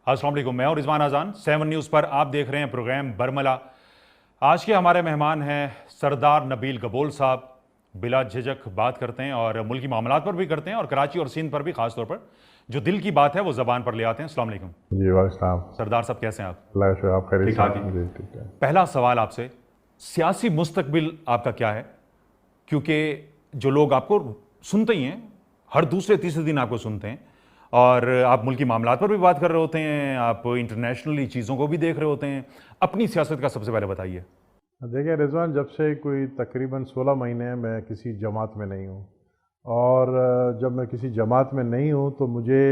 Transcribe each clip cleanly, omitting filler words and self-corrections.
السلام علیکم، میں اور رضوان اذان 7 نیوز پر آپ دیکھ رہے ہیں پروگرام برملا۔ آج کے ہمارے مہمان ہیں سردار نبیل گبول صاحب۔ بلا جھجک بات کرتے ہیں اور ملکی معاملات پر بھی کرتے ہیں اور کراچی اور سندھ پر بھی، خاص طور پر جو دل کی بات ہے وہ زبان پر لے آتے ہیں۔ السلام علیکم جی وعلیکم السلام۔ سردار صاحب کیسے ہیں آپ؟ اللہ کا شکر، آپ خیریت ٹھیک جی ٹھیک ہے۔ پہلا سوال آپ سے، سیاسی مستقبل آپ کا کیا ہے؟ کیونکہ جو لوگ آپ کو سنتے ہی ہیں، ہر دوسرے تیسرے دن آپ کو سنتے ہیں، اور آپ ملکی معاملات پر بھی بات کر رہے ہوتے ہیں، آپ انٹرنیشنلی چیزوں کو بھی دیکھ رہے ہوتے ہیں، اپنی سیاست کا سب سے پہلے بتائیے۔ دیکھیں رضوان، جب سے کوئی تقریباً 16 مہینے میں کسی جماعت میں نہیں ہوں، اور جب میں کسی جماعت میں نہیں ہوں تو مجھے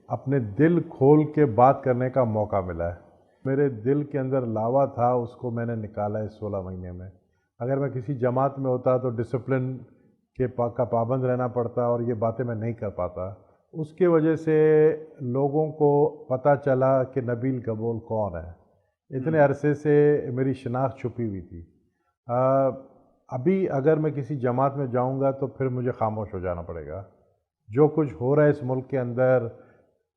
اپنے دل کھول کے بات کرنے کا موقع ملا ہے۔ میرے دل کے اندر لاوا تھا، اس کو میں نے نکالا ہے 16 مہینے میں۔ اگر میں کسی جماعت میں ہوتا تو ڈسپلن کا پابند رہنا پڑتا اور یہ باتیں میں نہیں کر پاتا۔ اس کی وجہ سے لوگوں کو پتہ چلا کہ نبیل گبول کون ہے۔ اتنے عرصے سے میری شناخت چھپی ہوئی تھی۔ ابھی اگر میں کسی جماعت میں جاؤں گا تو پھر مجھے خاموش ہو جانا پڑے گا۔ جو کچھ ہو رہا ہے اس ملک کے اندر،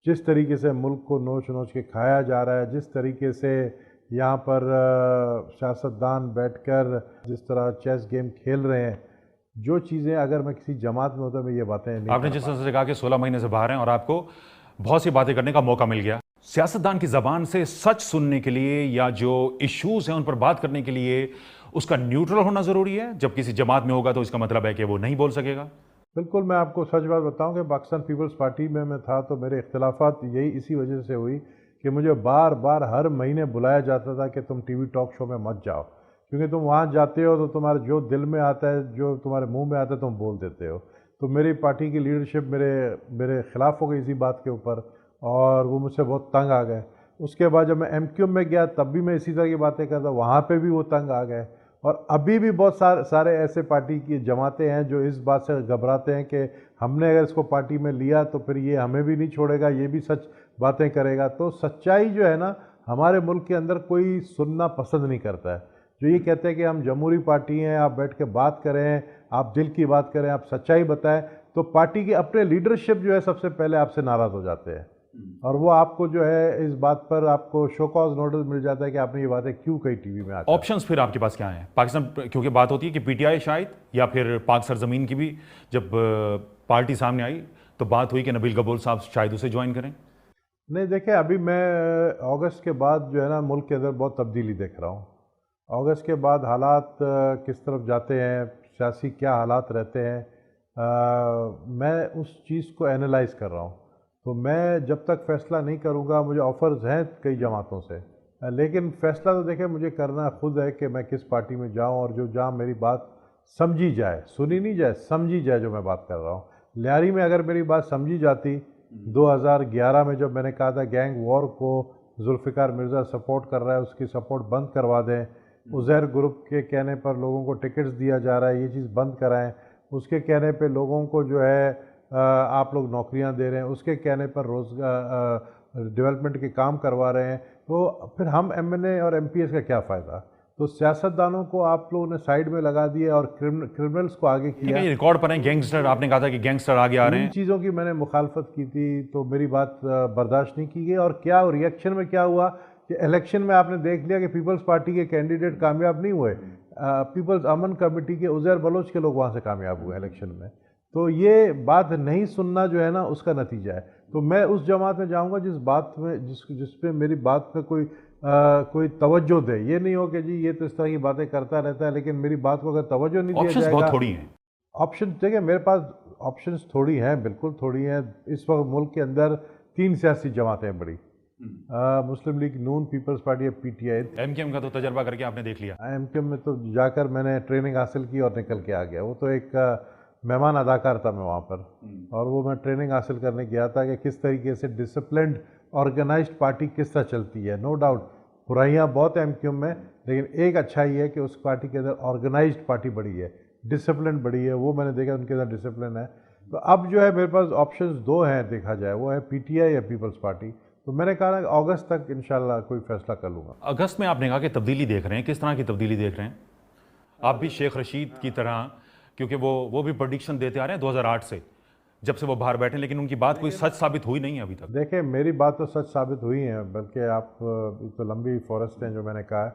جس طریقے سے ملک کو نوچ نوچ کے کھایا جا رہا ہے، جس طریقے سے یہاں پر سیاستدان بیٹھ کر جس طرح چیس گیم کھیل رہے ہیں، جو چیزیں اگر میں کسی جماعت میں ہوتا میں یہ باتیں نہیں آپ نے جس طرح سے کہا کہ 16 مہینے سے باہر ہیں اور آپ کو بہت سی باتیں کرنے کا موقع مل گیا، سیاستدان کی زبان سے سچ سننے کے لیے یا جو ایشوز ہیں ان پر بات کرنے کے لیے اس کا نیوٹرل ہونا ضروری ہے؟ جب کسی جماعت میں ہوگا تو اس کا مطلب ہے کہ وہ نہیں بول سکے گا؟ بالکل، میں آپ کو سچ بات بتاؤں کہ پاکستان پیپلز پارٹی میں تھا تو میرے اختلافات اسی وجہ سے ہوئی کہ مجھے بار بار ہر مہینے بلایا جاتا تھا کہ تم ٹی وی ٹاک شو میں مت جاؤ، کیونکہ تم وہاں جاتے ہو تو تمہارے جو دل میں آتا ہے، جو تمہارے منہ میں آتا ہے تم بول دیتے ہو۔ تو میری پارٹی کی لیڈرشپ میرے خلاف ہو گئی اسی بات کے اوپر، اور وہ مجھ سے بہت تنگ آ گئے۔ اس کے بعد جب میں ایم کیو میں گیا تب بھی میں اسی طرح کی باتیں کرتا، وہاں پہ بھی وہ تنگ آ گئے۔ اور ابھی بھی بہت سارے ایسے پارٹی کی جماعتیں ہیں جو اس بات سے گھبراتے ہیں کہ ہم نے اگر اس کو پارٹی میں لیا تو پھر یہ ہمیں بھی نہیں چھوڑے گا، یہ بھی سچ باتیں کرے گا۔ تو سچائی جو ہے نا، ہمارے ملک کے اندر کوئی سننا پسند نہیں کرتا ہے۔ جو یہ کہتے ہیں کہ ہم جمہوری پارٹی ہیں، آپ بیٹھ کے بات کریں، آپ دل کی بات کریں، آپ سچائی بتائیں، تو پارٹی کی اپنے لیڈرشپ جو ہے سب سے پہلے آپ سے ناراض ہو جاتے ہیں، اور وہ آپ کو جو ہے اس بات پر آپ کو شو کاز نوٹس مل جاتا ہے کہ آپ نے یہ باتیں کیوں کہی ٹی وی میں آ کر۔ آپشنز پھر آپ کے پاس کیا ہیں؟ پاکستان کیونکہ بات ہوتی ہے کہ پی ٹی آئی شاید یا پھر پاک سرزمین کی بھی جب پارٹی سامنے آئی تو بات ہوئی کہ نبیل گبول صاحب شاید اسے جوائن کریں۔ نہیں دیکھیں، ابھی میں اگست کے بعد جو ہے نا ملک کے اندر بہت تبدیلی دیکھ رہا ہوں۔ اگست کے بعد حالات کس طرف جاتے ہیں، سیاسی کیا حالات رہتے ہیں، میں اس چیز کو اینالائز کر رہا ہوں۔ تو میں جب تک فیصلہ نہیں کروں گا، مجھے آفرز ہیں کئی جماعتوں سے، لیکن فیصلہ تو دیکھیں مجھے کرنا خود ہے کہ میں کس پارٹی میں جاؤں، اور جہاں میری بات سمجھی جائے، سنی نہیں جائے، سمجھی جائے جو میں بات کر رہا ہوں۔ لیاری میں اگر میری بات سمجھی جاتی 2011 میں جب میں نے کہا تھا گینگ وار کو ذوالفقار مرزا سپورٹ کر رہا ہے، اس کی سپورٹ بند کروا دیں، عزیر گروپ کے کہنے پر لوگوں کو ٹکٹس دیا جا رہا ہے، یہ چیز بند کرائیں، اس کے کہنے پہ لوگوں کو جو ہے آپ لوگ نوکریاں دے رہے ہیں، اس کے کہنے پر روزگار ڈیولپمنٹ کے کام کروا رہے ہیں، تو پھر ہم ایم این اے اور ایم پی ایس کا کیا فائدہ؟ تو سیاستدانوں کو آپ لوگوں نے سائیڈ میں لگا دیا اور کرمنلز کو آگے کیا۔ یہ ریکارڈ پر ہیں گینگسٹر، آپ نے کہا تھا کہ گینگسٹر آگے آ رہے ہیں۔ ان چیزوں کی میں نے مخالفت کی تھی تو میری بات برداشت نہیں کی گئی، اور کیا ریئیکشن میں کیا ہوا کہ الیکشن میں آپ نے دیکھ لیا کہ پیپلز پارٹی کے کینڈیڈیٹ کامیاب نہیں ہوئے، پیپلز امن کمیٹی کے عزیر بلوچ کے لوگ وہاں سے کامیاب ہوئے الیکشن میں۔ تو یہ بات نہیں سننا جو ہے نا اس کا نتیجہ ہے۔ تو میں اس جماعت میں جاؤں گا جس پہ میری بات پہ کوئی توجہ دے، یہ نہیں ہو کہ جی یہ تو اس طرح کی باتیں کرتا رہتا ہے لیکن میری بات کو اگر توجہ نہیں دیا جائے گا۔ بہت تھوڑی ہیں آپشن، دیکھیں میرے پاس آپشنز تھوڑی ہیں، بالکل تھوڑی ہیں۔ اس وقت ملک کے اندر 3 سیاسی جماعتیں بڑی، مسلم لیگ نون، پیپلز پارٹی اور P T I. M Q M کا تو تجربہ کر کے آپ نے دیکھ لیا۔ ایم کیو ایم میں تو جا کر میں نے ٹریننگ حاصل کی اور نکل کے آ گیا۔ وہ تو ایک مہمان اداکار تھا میں وہاں پر، اور وہ میں ٹریننگ حاصل کرنے گیا تھا کہ کس طریقے سے ڈسپلنڈ آرگنائزڈ پارٹی کس طرح چلتی ہے۔ نو ڈاؤٹ برائیاں بہت ہیں ایم کیو ایم میں، لیکن ایک اچھائی ہے کہ اس پارٹی کے اندر آرگنائزڈ پارٹی بڑی ہے، ڈسپلن بڑی ہے، وہ میں نے دیکھا ان کے اندر ڈسپلن ہے۔ تو اب جو ہے میرے پاس آپشنز 2 ہیں دیکھا جائے، وہ ہے پی ٹی آئی یا پیپلز پارٹی۔ تو میں نے کہا کہ اگست تک انشاءاللہ کوئی فیصلہ کر لوں گا۔ اگست میں آپ نے کہا کہ تبدیلی دیکھ رہے ہیں، کس طرح کی تبدیلی دیکھ رہے ہیں؟ آپ بھی شیخ رشید کی طرح، کیونکہ وہ بھی پریڈکشن دیتے آ رہے ہیں 2008 سے جب سے وہ باہر بیٹھے، لیکن ان کی بات کوئی سچ ثابت ہوئی نہیں ہے ابھی تک. دیکھیں میری بات تو سچ ثابت ہوئی ہیں، بلکہ آپ تو لمبی فہرست ہیں جو میں نے کہا ہے.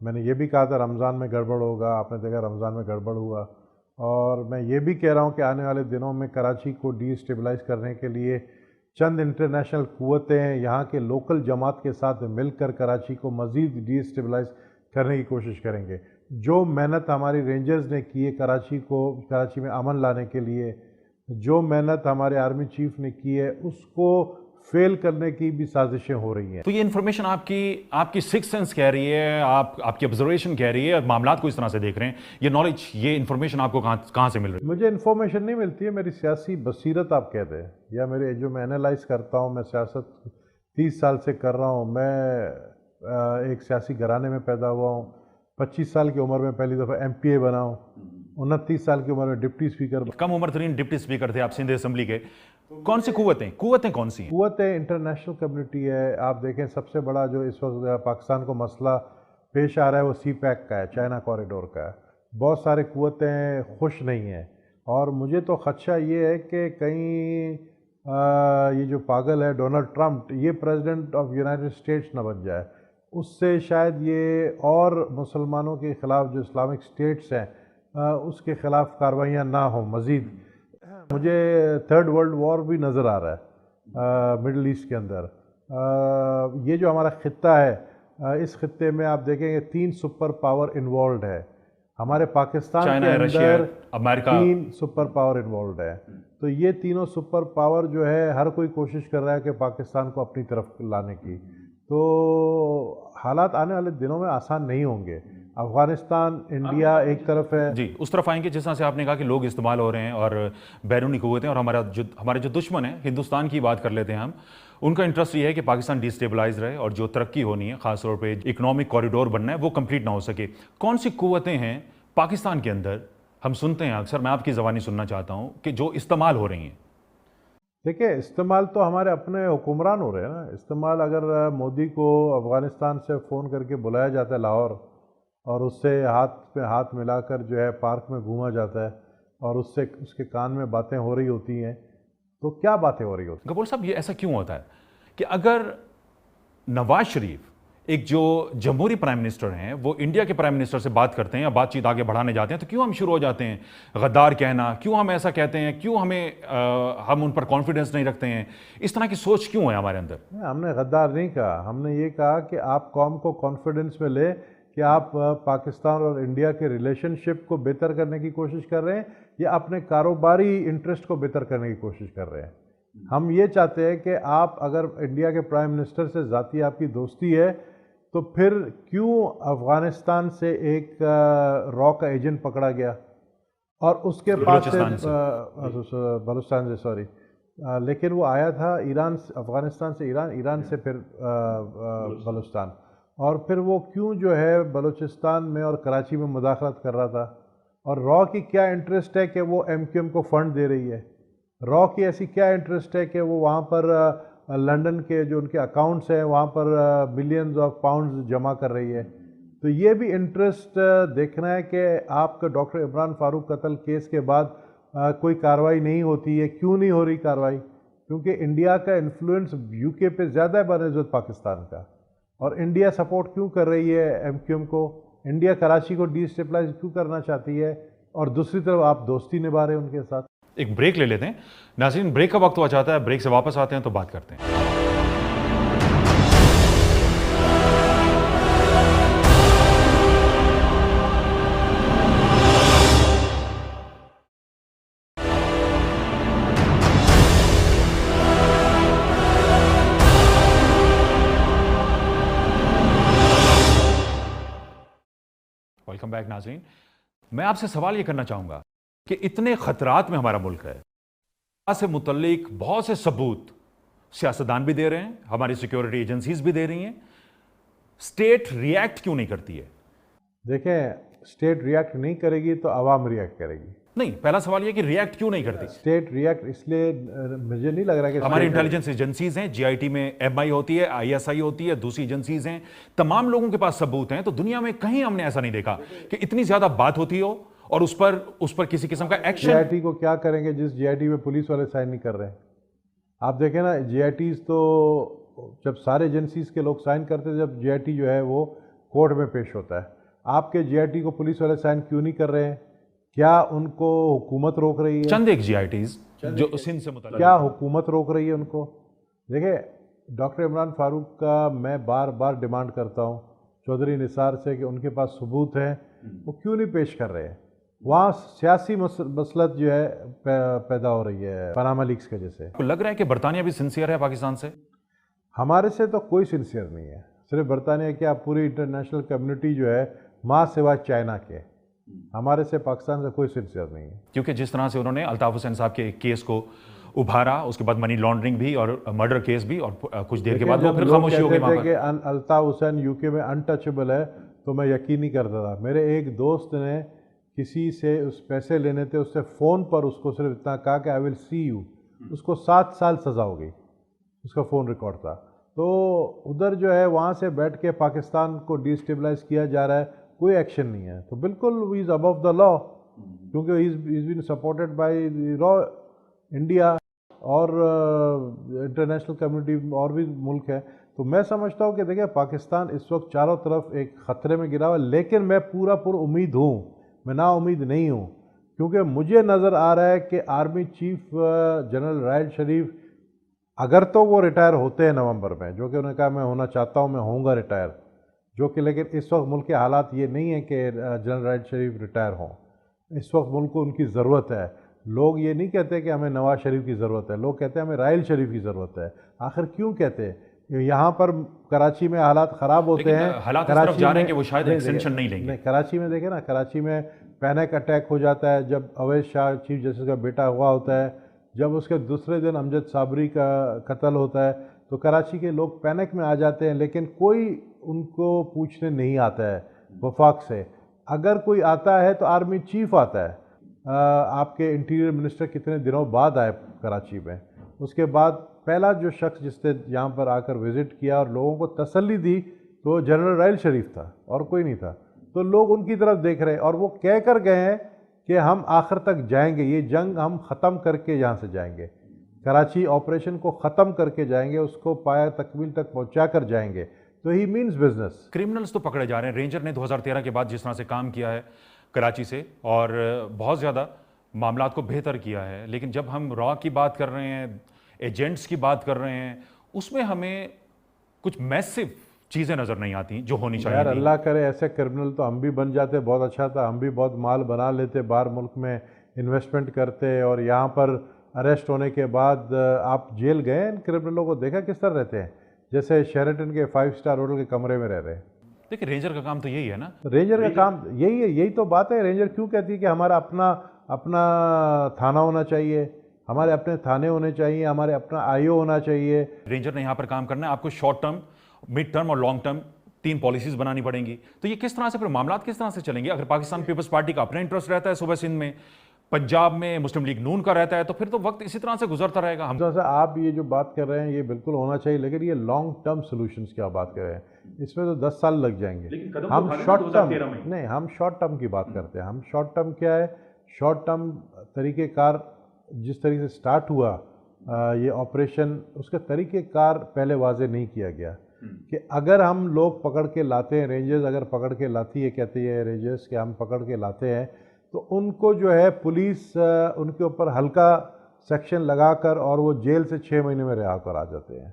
میں نے یہ بھی کہا تھا رمضان میں گڑبڑ ہوگا، آپ نے دیکھا رمضان میں گڑبڑ ہوا. اور میں یہ بھی کہہ رہا ہوں کہ آنے والے دنوں میں کراچی کو ڈی اسٹیبلائز کرنے کے لیے چند انٹرنیشنل قوتیں یہاں کے لوکل جماعت کے ساتھ مل کر کراچی کو مزید ڈی اسٹیبلائز کرنے کی کوشش کریں گے. جو محنت ہماری رینجرز نے کی ہے کراچی میں امن لانے کے لیے، جو محنت ہمارے آرمی چیف نے کی ہے، اس کو فیل کرنے کی بھی سازشیں ہو رہی ہیں. تو یہ انفارمیشن آپ کی سکس سینس کہہ رہی ہے، آپ کی آبزرویشن کہہ رہی ہے، اور معاملات کو اس طرح سے دیکھ رہے ہیں، یہ نالج، یہ انفارمیشن آپ کو کہاں سے مل رہی ہے؟ مجھے انفارمیشن نہیں ملتی ہے، میری سیاسی بصیرت آپ کہتے ہیں، یا میرے جو میں انالائز کرتا ہوں. میں سیاست 30 سال سے کر رہا ہوں. میں ایک سیاسی گھرانے میں پیدا ہوا ہوں. 25 سال کی عمر میں پہلی دفعہ MP بنا ہوں. 29 سال کی عمر میں ڈپٹی اسپیکر. کم عمر ترین ڈپٹی اسپیکر تھے آپ سندھ اسمبلی کے. کون سی قوتیں کون سی ہیں؟ قوتیں انٹرنیشنل کمیونٹی ہے. آپ دیکھیں سب سے بڑا جو اس وقت پاکستان کو مسئلہ پیش آ رہا ہے وہ CPEC کا ہے، چائنا کوریڈور کا ہے. بہت سارے قوتیں خوش نہیں ہیں، اور مجھے تو خدشہ یہ ہے کہ کہیں یہ جو پاگل ہے ڈونلڈ ٹرمپ، یہ پریزیڈنٹ آف یونائٹڈ اسٹیٹس نہ بن جائے. اس سے شاید یہ اور مسلمانوں کے خلاف جو اسلامک اسٹیٹس ہیں اس کے خلاف کاروائیاں نہ ہوں مزید. مجھے تھرڈ ورلڈ وار بھی نظر آ رہا ہے مڈل ایسٹ کے اندر. یہ جو ہمارا خطہ ہے، اس خطے میں آپ دیکھیں گے 3 سپر پاور انوالوڈ ہے. ہمارے پاکستان کے اندر 3 سپر پاور انوالوڈ ہے. تو یہ تینوں سپر پاور جو ہے ہر کوئی کوشش کر رہا ہے کہ پاکستان کو اپنی طرف لانے کی. تو حالات آنے والے دنوں میں آسان نہیں ہوں گے. افغانستان، انڈیا ایک طرف ہے. جی اس طرف آئیں گے جس طرح سے آپ نے کہا کہ لوگ استعمال ہو رہے ہیں اور بیرونی قوتیں، اور ہمارے جو دشمن ہیں ہندوستان کی بات کر لیتے ہیں ہم، ان کا انٹرسٹ یہ ہے کہ پاکستان ڈی اسٹیبلائز رہے اور جو ترقی ہونی ہے، خاص طور پہ اکنامک کوریڈور بننا ہے، وہ کمپلیٹ نہ ہو سکے. کون سی قوتیں ہیں پاکستان کے اندر، ہم سنتے ہیں اکثر، میں آپ کی زبانی سننا چاہتا ہوں، کہ جو استعمال ہو رہی ہیں؟ دیکھیں استعمال تو ہمارے اپنے حکمران ہو رہے ہیں نا. استعمال اگر مودی کو افغانستان سے فون کر کے بلایا جاتا ہے لاہور، اور اس سے ہاتھ پہ ہاتھ ملا کر جو ہے پارک میں گھوما جاتا ہے، اور اس کے کان میں باتیں ہو رہی ہوتی ہیں، تو کیا باتیں ہو رہی ہوتی ہیں؟ گبور صاحب یہ ایسا کیوں ہوتا ہے کہ اگر نواز شریف ایک جو جمہوری پرائم منسٹر ہیں وہ انڈیا کے پرائم منسٹر سے بات کرتے ہیں یا بات چیت آگے بڑھانے جاتے ہیں، تو کیوں ہم شروع ہو جاتے ہیں غدار کہنا؟ کیوں ہم ایسا کہتے ہیں؟ کیوں ہم ان پر کانفیڈنس نہیں رکھتے ہیں؟ اس طرح کی سوچ کیوں ہے ہمارے اندر؟ ہم نے غدار نہیں کہا. ہم نے یہ کہا کہ آپ قوم کو کانفیڈنس میں لے کہ آپ پاکستان اور انڈیا کے ریلیشن شپ کو بہتر کرنے کی کوشش کر رہے ہیں یا اپنے کاروباری انٹرسٹ کو بہتر کرنے کی کوشش کر رہے ہیں. ہم یہ چاہتے ہیں کہ آپ اگر انڈیا کے پرائم منسٹر سے ذاتی آپ کی دوستی ہے تو پھر کیوں افغانستان سے ایک را کا ایجنٹ پکڑا گیا اور اس کے پاس بلوچستان سے سوری، لیکن وہ آیا تھا افغانستان سے ایران سے پھر بلوچستان، اور پھر وہ کیوں جو ہے بلوچستان میں اور کراچی میں مداخلت کر رہا تھا؟ اور را کی کیا انٹرسٹ ہے کہ وہ MQM کو فنڈ دے رہی ہے؟ را کی ایسی کیا انٹرسٹ ہے کہ وہ وہاں پر لنڈن کے جو ان کے اکاؤنٹس ہیں وہاں پر ملینز آف پاؤنڈز جمع کر رہی ہے؟ تو یہ بھی انٹرسٹ دیکھنا ہے کہ آپ کا ڈاکٹر عمران فاروق قتل کیس کے بعد کوئی کارروائی نہیں ہوتی ہے. کیوں نہیں ہو رہی کارروائی؟ کیونکہ انڈیا کا انفلوئنس UK پہ زیادہ ہے بنسبت پاکستان کا. اور انڈیا سپورٹ کیوں کر رہی ہے MQM کو؟ انڈیا کراچی کو ڈی اسٹیبلائز کیوں کرنا چاہتی ہے؟ اور دوسری طرف آپ دوستی نبھا رہے ہیں ان کے ساتھ. ایک بریک لے لیتے ہیں ناظرین، بریک کا وقت ہوا چاہتا ہے، بریک سے واپس آتے ہیں تو بات کرتے ہیں. ویلکم بیک ناظرین. میں آپ سے سوال یہ کرنا چاہوں گا کہ اتنے خطرات میں ہمارا ملک ہے، سے متعلق بہت سے ثبوت سیاستدان بھی دے رہے ہیں، ہماری سیکیورٹی ایجنسیز بھی دے رہی ہیں، اسٹیٹ ریئیکٹ کیوں نہیں کرتی ہے؟ دیکھیں اسٹیٹ ریئیکٹ نہیں کرے گی تو عوام ریئیکٹ کرے گی. نہیں، پہلا سوال یہ کہ ریئیکٹ کیوں نہیں کرتی؟ اسٹیٹ ریئیکٹ اس لیے مجھے نہیں لگ رہا کہ ہماری انٹیلیجنس ایجنسیز ہیں، GIT میں MI ہوتی ہے، ISI ہوتی ہے، دوسری ایجنسیز ہیں، تمام لوگوں کے پاس ثبوت ہیں. تو دنیا میں کہیں ہم نے ایسا نہیں دیکھا کہ اتنی زیادہ بات ہوتی ہو اور اس پر کسی قسم کا جی ایکشن. آئی ٹی کو کیا کریں گے جس جی آئی ٹی میں پولیس والے سائن نہیں کر رہے ہیں؟ آپ دیکھیں نا, جی آئی ٹیز تو جب سارے ایجنسیز کے لوگ سائن کرتے ہیں, جب جی آئی ٹی جو ہے وہ کورٹ میں پیش ہوتا ہے, آپ کے جی آئی ٹی کو پولیس والے سائن کیوں نہیں کر رہے ہیں؟ کیا ان کو حکومت روک رہی ہے؟ چند ایک جی آئی ٹیز جو سندھ سے متعلق, کیا حکومت روک رہی ہے ان کو؟ دیکھیں, ڈاکٹر عمران فاروق کا میں بار بار ڈیمانڈ کرتا ہوں چودھری نثار سے کہ ان کے پاس ثبوت ہیں, وہ کیوں نہیں پیش کر رہے ہیں؟ وہاں سیاسی مسلط جو ہے پیدا ہو رہی ہے پاناما لیکس کی وجہ سے. آپ کو لگ رہا ہے کہ برطانیہ بھی سنسیئر ہے پاکستان سے؟ ہمارے سے تو کوئی سنسیئر نہیں ہے, صرف برطانیہ کیا پوری انٹرنیشنل کمیونٹی جو ہے ماں سوائے چائنا کے, ہمارے سے پاکستان سے کوئی سنسیئر نہیں ہے. کیونکہ جس طرح سے انہوں نے الطاف حسین صاحب کے ایک کیس کو ابھارا, اس کے بعد منی لانڈرنگ بھی اور مرڈر کیس بھی, اور کچھ دیر کے بعد وہ پھر خاموشی ہو گئی وہاں پر. کہ الطاف حسین یو کے میں انٹچبل ہے تو میں یقین نہیں کرتا تھا. میرے ایک دوست نے کسی سے اس پیسے لینے تھے, اس سے فون پر اس کو صرف اتنا کہا کہ آئی ول سی یو, اس کو 7 سال سزا ہو گئی, اس کا فون ریکارڈ تھا. تو ادھر جو ہے وہاں سے بیٹھ کے پاکستان کو ڈی اسٹیبلائز کیا جا رہا ہے, کوئی ایکشن نہیں ہے. تو بالکل ہی از ابو دا لا, کیونکہ ہی از بین سپورٹڈ بائی را انڈیا اور انٹرنیشنل کمیونٹی اور بھی ملک ہے. تو میں سمجھتا ہوں کہ دیکھیں پاکستان اس وقت چاروں طرف ایک خطرے میں گرا ہوا ہے, لیکن میں پورا پر امید ہوں, میں نا امید نہیں ہوں, کیونکہ مجھے نظر آ رہا ہے کہ army chief general Raheel Sharif اگر تو وہ ریٹائر ہوتے ہیں نومبر میں, جو کہ انہوں نے کہا میں ہونا چاہتا ہوں, میں ہوں گا ریٹائر, جو کہ لیکن اس وقت ملک کے حالات یہ نہیں ہیں کہ جنرل راحیل شریف ریٹائر ہوں. اس وقت ملک کو ان کی ضرورت ہے. لوگ یہ نہیں کہتے کہ ہمیں نواز شریف کی ضرورت ہے, لوگ کہتے ہیں ہمیں راحیل شریف کی ضرورت ہے. آخر کیوں کہتے ہیں؟ یہاں پر کراچی میں حالات خراب ہوتے ہیں, حالات اس طرف جا رہے ہیں کہ وہ شاید ایکسٹینشن نہیں لیں گے. کراچی میں دیکھیں نا, کراچی میں پینک اٹیک ہو جاتا ہے جب اویس شاہ چیف جسٹس کا بیٹا ہوا ہوتا ہے, جب اس کے دوسرے دن امجد صابری کا قتل ہوتا ہے, تو کراچی کے لوگ پینک میں آ جاتے ہیں, لیکن کوئی ان کو پوچھنے نہیں آتا ہے وفاق سے. اگر کوئی آتا ہے تو آرمی چیف آتا ہے. آپ کے انٹیریئر منسٹر کتنے دنوں بعد آئے کراچی میں, اس کے بعد پہلا جو شخص جس نے یہاں پر آ کر وزٹ کیا اور لوگوں کو تسلی دی تو جنرل راحیل شریف تھا اور کوئی نہیں تھا. تو لوگ ان کی طرف دیکھ رہے ہیں اور وہ کہہ کر گئے ہیں کہ ہم آخر تک جائیں گے, یہ جنگ ہم ختم کر کے یہاں سے جائیں گے, کراچی آپریشن کو ختم کر کے جائیں گے, اس کو پایہ تکمیل تک پہنچا کر جائیں گے. تو ہی مینز بزنس. کرمنلز تو پکڑے جا رہے ہیں. رینجر نے 2013 کے بعد جس طرح سے کام کیا ہے کراچی سے اور بہت زیادہ معاملات کو بہتر کیا ہے, لیکن جب ہم را کی بات کر رہے ہیں, ایجنٹس کی بات کر رہے ہیں, اس میں ہمیں کچھ میسو چیزیں نظر نہیں آتی جو ہونی چاہیے. یار اللہ کرے ایسے کرمنل تو ہم بھی بن جاتے, بہت اچھا تھا, ہم بھی بہت مال بنا لیتے, باہر ملک میں انویسٹمنٹ کرتے, اور یہاں پر اریسٹ ہونے کے بعد آپ جیل گئے ان کرمنلوں کو دیکھا کس طرح رہتے ہیں, جیسے شیرٹن کے 5 اسٹار ہوٹل کے کمرے میں رہ رہے ہیں. دیکھیں رینجر کا کام تو یہی ہے نا, رینجر کا کام یہی ہے, یہی تو بات ہے. رینجر کیوں کہتی ہے کہ ہمارا اپنا تھانہ ہونا چاہیے, ہمارے اپنے تھانے ہونے چاہیے, ہمارے اپنا آئی او ہونا چاہیے. رینجر نے یہاں پر کام کرنا ہے, آپ کو شارٹ ٹرم, مڈ ٹرم اور لانگ ٹرم 3 پالیسیز بنانی پڑیں گی. تو یہ کس طرح سے پھر معاملات کس طرح سے چلیں گے؟ اگر پاکستان پیپلز پارٹی کا اپنا انٹرسٹ رہتا ہے صوبہ سندھ میں, پنجاب میں مسلم لیگ نون کا رہتا ہے, تو پھر تو وقت اسی طرح سے گزرتا رہے گا. ہم آپ یہ جو بات کر رہے ہیں یہ بالکل ہونا چاہیے, لیکن یہ لانگ ٹرم سولوشنز کی آپ بات کر رہے ہیں, اس میں تو 10 سال لگ جائیں گے. ہم شارٹ ٹرم نہیں, ہم شارٹ ٹرم کی بات کرتے ہیں. ہم شارٹ ٹرم کیا ہے, شارٹ ٹرم طریقہ کار جس طریقے سے سٹارٹ ہوا یہ آپریشن, اس کا طریقہ کار پہلے واضح نہیں کیا گیا کہ اگر ہم لوگ پکڑ کے لاتے ہیں, رینجرز اگر پکڑ کے لاتی ہے, کہتے ہیں رینجرز کہ ہم پکڑ کے لاتے ہیں, تو ان کو جو ہے پولیس ان کے اوپر ہلکا سیکشن لگا کر اور وہ جیل سے 6 مہینے میں رہا کر آ جاتے ہیں.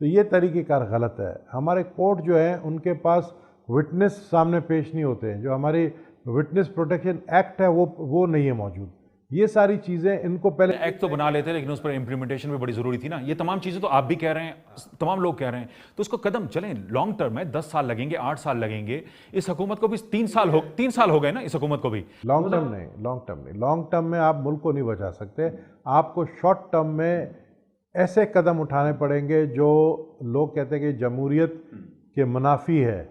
تو یہ طریقہ کار غلط ہے. ہمارے کورٹ جو ہے ان کے پاس وٹنس سامنے پیش نہیں ہوتے ہیں, جو ہماری وٹنس پروٹیکشن ایکٹ ہے وہ نہیں ہے موجود. یہ ساری چیزیں ان کو پہلے ایکٹ تو بنا لیتے لیکن اس پر امپلیمنٹیشن بھی بڑی ضروری تھی نا. یہ تمام چیزیں تو آپ بھی کہہ رہے ہیں, تمام لوگ کہہ رہے ہیں, تو اس کو قدم چلیں. لانگ ٹرم میں 10 سال لگیں گے, 8 سال لگیں گے. اس حکومت کو بھی 3 سال ہو گئے نا, اس حکومت کو بھی. لانگ ٹرم میں آپ ملک کو نہیں بچا سکتے. آپ کو شارٹ ٹرم میں ایسے قدم اٹھانے پڑیں گے جو لوگ کہتے ہیں کہ جمہوریت کے منافی ہے,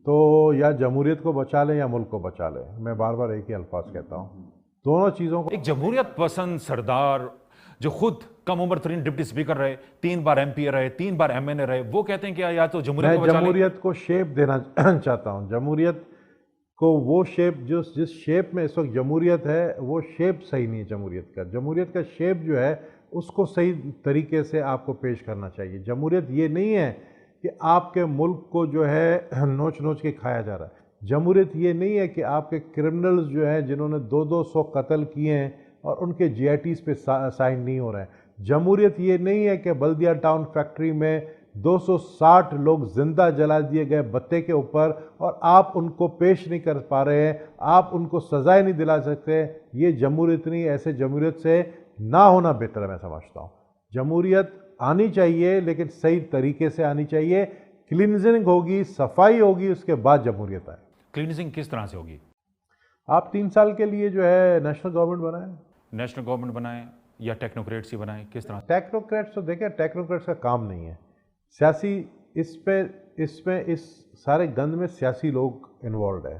تو یا جمہوریت کو بچا لیں یا ملک کو بچا لیں. میں بار بار ایک ہی الفاظ کہتا ہوں, دونوں چیزوں کو. ایک جمہوریت پسند سردار جو خود کم عمر ترین ڈپٹی اسپیکر رہے, 3 بار ایم پی رہے, 3 بار ایم این اے رہے, وہ کہتے ہیں کہ یا تو جمہوریت کو بچا لیں. جمہوریت کو شیپ دینا چاہتا ہوں. جمہوریت کو وہ شیپ جس شیپ میں اس وقت جمہوریت ہے وہ شیپ صحیح نہیں ہے جمہوریت کا. جمہوریت کا شیپ جو ہے اس کو صحیح طریقے سے آپ کو پیش کرنا چاہیے. جمہوریت یہ نہیں ہے کہ آپ کے ملک کو جو ہے نوچ نوچ کے کھایا جا رہا ہے. جمہوریت یہ نہیں ہے کہ آپ کے کرمنلز جو ہیں جنہوں نے 200 قتل کیے ہیں اور ان کے جی آئی ٹیز پہ سائن نہیں ہو رہے ہیں. جمہوریت یہ نہیں ہے کہ بلدیہ ٹاؤن فیکٹری میں 260 لوگ زندہ جلا دیے گئے بتے کے اوپر اور آپ ان کو پیش نہیں کر پا رہے ہیں, آپ ان کو سزائیں نہیں دلا سکتے. یہ جمہوریت نہیں. ایسے جمہوریت سے نہ ہونا بہتر ہے میں سمجھتا ہوں. جمہوریت آنی چاہیے لیکن صحیح طریقے سے آنی چاہیے. کلینزنگ ہوگی, صفائی ہوگی, اس کے بعد جمہوریت آئے. کلینزنگ کس طرح سے ہوگی؟ آپ 3 سال کے لیے جو ہے نیشنل گورنمنٹ بنائیں. نیشنل گورنمنٹ بنائیں یا ٹیکنوکریٹس ہی بنائیں؟ کس طرح؟ ٹیکنوکریٹس تو دیکھیں, ٹیکنوکریٹس کا کام نہیں ہے سیاسی. اس سارے گند میں سیاسی لوگ انوالوڈ ہے.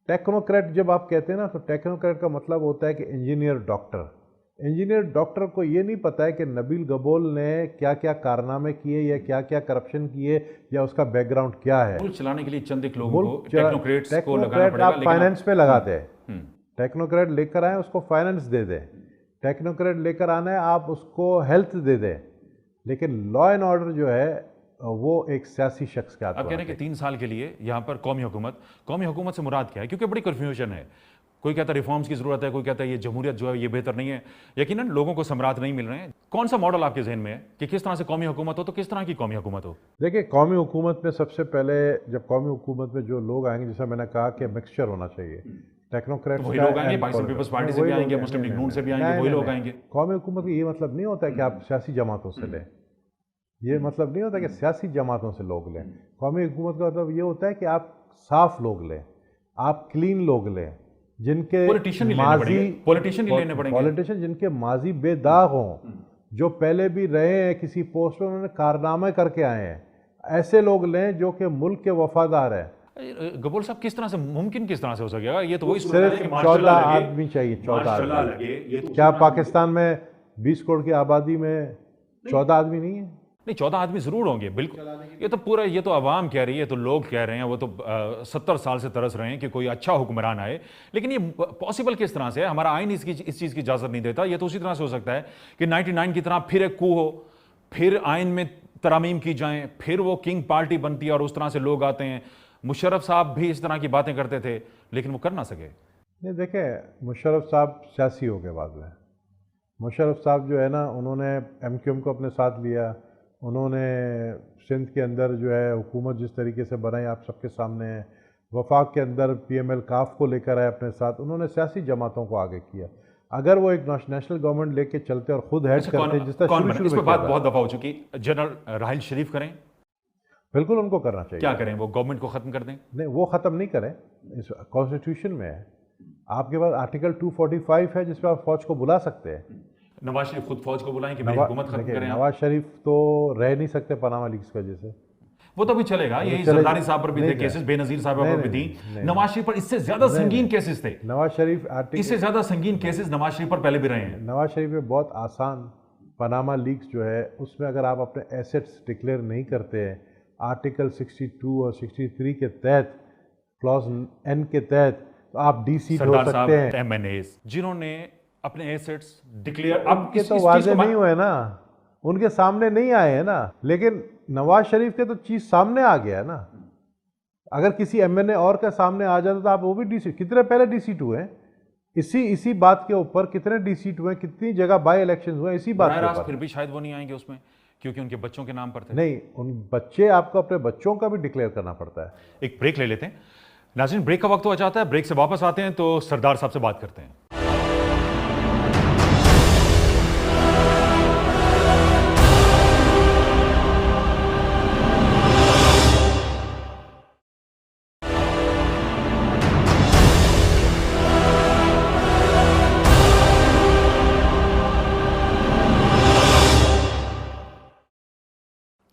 ٹیکنوکریٹ جب آپ کہتے ہیں نا تو ٹیکنوکریٹ کا مطلب ہوتا ہے کہ انجینئر ڈاکٹر. انجینئر ڈاکٹر کو یہ نہیں پتہ ہے کہ نبیل گبول نے کیا کیا کارنامے کیے یا کیا کیا کرپشن کیے یا اس کا بیک گراؤنڈ کیا ہے. ملک چلانے کے لیے چند ایک لوگوں کو ٹیکنوکریٹس کو لگانا پڑے گا. آپ فائنینس پہ لگاتے ہیں. ٹیکنوکریٹ لے کر آئیں, اس کو فائنینس دے دیں. ٹیکنوکریٹ لے کر آنا ہے, آپ اس کو ہیلتھ دے دیں. لیکن لا اینڈ آرڈر جو ہے وہ ایک سیاسی شخص کے ہاتھ. آپ کہہ رہے ہیں کہ 3 سال کے لیے یہاں پر قومی حکومت سے مراد کیا ہے؟ کیونکہ بڑی کنفیوژن ہے. کوئی کہتا ہے ریفارمز کی ضرورت ہے, کوئی کہتا ہے یہ جمہوریت جو ہے یہ بہتر نہیں ہے. یقیناً لوگوں کو ثمرات نہیں مل رہے ہیں. کون سا ماڈل آپ کے ذہن میں ہے کہ کس طرح سے قومی حکومت ہو تو کس طرح کی قومی حکومت ہو؟ دیکھیں, قومی حکومت میں سب سے پہلے جب قومی حکومت میں جو لوگ آئیں گے, جیسا میں نے کہا کہ مکسچر ہونا چاہیے. ٹیکنوکریٹ وہی لوگ آئیں گے, پاکستان پیپلز پارٹی سے بھی آئیں گے, مسلم لیگ نون سے بھی آئیں گے, وہی لوگ آئیں گے. قومی حکومت کا یہ مطلب نہیں ہوتا ہے کہ آپ سیاسی جماعتوں سے لیں. یہ مطلب نہیں ہوتا کہ سیاسی جماعتوں سے لوگ لیں. قومی حکومت کا مطلب یہ ہوتا ہے کہ آپ صاف لوگ لیں, آپ کلین لوگ لیں, جن کے پولیٹیشین جن کے ماضی بے داغ ہوں, جو پہلے بھی رہے ہیں کسی پوسٹ میں, انہوں نے کارنامے کر کے آئے ہیں. ایسے لوگ لیں جو کہ ملک کے وفادار ہیں. گبول صاحب کس طرح سے ممکن, کس طرح سے ہو سکے گا؟ یہ تو وہی صرف 14 آدمی چاہیے. 14 آدمی. کیا پاکستان میں 20 کروڑ کی آبادی میں 14 آدمی نہیں ہیں؟ نہیں, 14 آدمی ضرور ہوں گے. بالکل, یہ تو عوام کہہ رہی ہے, تو لوگ کہہ رہے ہیں, وہ تو 70 سال سے ترس رہے ہیں کہ کوئی اچھا حکمران آئے. لیکن یہ پاسبل کس طرح سے ہے؟ ہمارا آئین اس چیز کی اجازت نہیں دیتا. یہ تو اسی طرح سے ہو سکتا ہے کہ 99 کی طرح پھر ایک کو ہو, پھر آئین میں ترامیم کی جائیں, پھر وہ کنگ پارٹی بنتی ہے اور اس طرح سے لوگ آتے ہیں. مشرف صاحب بھی اس طرح کی باتیں کرتے تھے لیکن وہ کر نہ سکے. نہیں, دیکھیں, مشرف صاحب سیاسی ہو گئے بعد میں. مشرف صاحب جو ہے نا, انہوں نے ایم کیو ایم کو اپنے ساتھ لیا. انہوں نے سندھ کے اندر جو ہے حکومت جس طریقے سے بنائی آپ سب کے سامنے ہے. وفاق کے اندر پی ایم ایل کاف کو لے کر آئے اپنے ساتھ. انہوں نے سیاسی جماعتوں کو آگے کیا. اگر وہ ایک نیشنل گورنمنٹ لے کے چلتے اور خود ہیڈ کرتے, جس طرح اس پہ بات بہت دفعہ ہو چکی, جنرل راحیل شریف کریں؟ بالکل ان کو کرنا چاہیے. کیا کریں, وہ گورنمنٹ کو ختم کر دیں؟ نہیں, وہ ختم نہیں کریں. اس کانسٹیٹیوشن میں ہے, آپ کے پاس آرٹیکل 245 ہے جس پہ آپ فوج کو بلا سکتے ہیں. نواز شریف خود فوج کو بلائیں کہ میری حکومت ختم کریں. نواز شریف تو رہ نہیں سکتے پاناما لیکس کی وجہ سے. وہ تو بھی چلے گا. یہی زرداری صاحب پر بھی تھے کیسز, بے نظیر صاحب پر بھی تھی. نواز شریف پر اس سے زیادہ سنگین کیسز تھے. نواز شریف اس سے زیادہ سنگین کیسز نواز شریف پر پہلے بھی رہے ہیں. نواز شریف میں بہت آسان پاناما لیکس جو ہے, اس میں اگر آپ اپنے ایسٹس ڈکلیئر نہیں کرتے ہیں آرٹیکل 62 اور 63 کے تحت, کلاس این کے تحت, تو آپ ڈی سی ہو سکتے ہیں. ایم این ایز جنہوں نے اپنے ایسٹس ڈکلیئر, اب کے تو واضح نہیں ہوئے نا, ان کے سامنے نہیں آئے ہیں نا. لیکن نواز شریف کے تو چیز سامنے آ گیا ہے نا. اگر کسی ایم این اے اور کا سامنے آ جاتا تو آپ وہ بھی ڈی سی, کتنے پہلے ڈی سی 2 ہیں اسی بات کے اوپر, کتنے ڈی سی 2 ہیں, کتنی جگہ بائی الیکشنز ہوئے اسی بات کے اوپر. پھر بھی شاید وہ نہیں آئیں گے اس میں کیونکہ ان کے بچوں کے نام پر تھے. نہیں, ان بچے, آپ کو اپنے بچوں کا بھی ڈکلیئر کرنا پڑتا ہے. ایک بریک لے لیتے ہیں ناظرین, بریک کا وقت ہو جاتا ہے. بریک سے واپس آتے ہیں تو سردار صاحب سے بات کرتے ہیں.